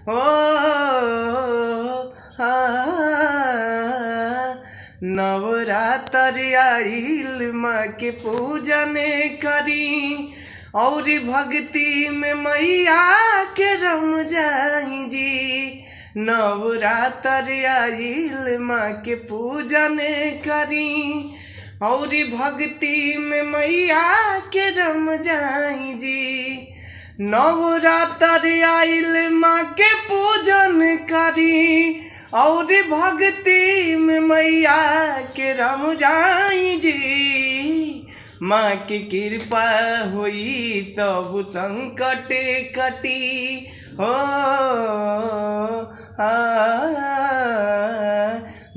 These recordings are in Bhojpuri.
ओ नवरात्र आइल माँ के पूजन करी और भक्ति में मैया के रम जाई जी। नवरात्र आइल माँ के पूजन करी और भक्ति में मैया के रम जाई जी। नवरात्र आइल माँ के पूजन करी और भक्ति में मैया के रम जाई जी। माँ की कृपा हुई तब संकट कटी हो।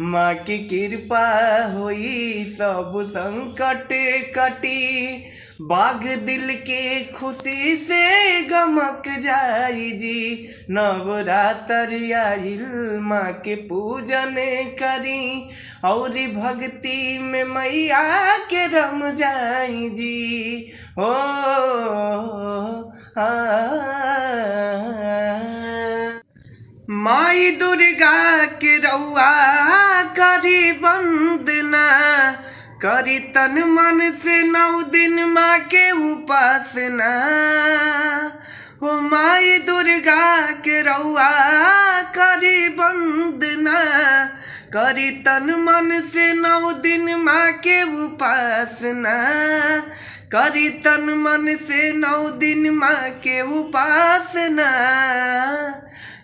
माँ की कृपा हुई सब संकट कटी। बाग दिल के खुशी से गमक जाई जी। नवरात्र आइल माँ के पूजन करी और भक्ति में मैया के रम जाई जी। हो माई दुर्गा के रउआ करी वंदना करी तन मन से 9 दिन माँ के उपासना। हो माई दुर्गा के रउआ करी वंदना करी तन मन से 9 दिन माँ के उपासना। करी तन मन से 9 दिन माँ के उपासना।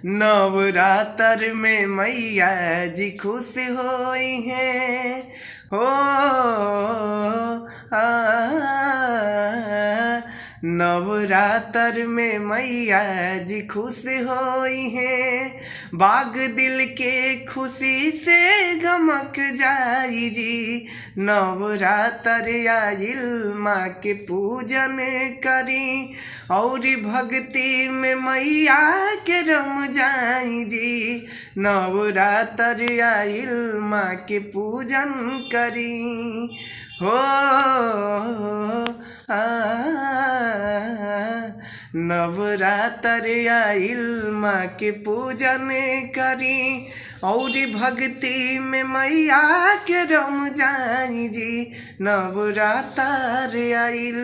नवरात्र में मैया जी खुश होई हैं हो। नवरात्र में मैया जी खुश होई हैं। बाग दिल के खुशी से गमक जाई जी। नवरात्र आइल माँ के पूजन करी और भक्ति में मैया के रम जाई जी। नवरात्र आइल माँ के पूजन करी हो। नवरात्र आइल माँ के पूजन करी और भक्ति में मैया के रम जाई जी। नवरात्र आइल।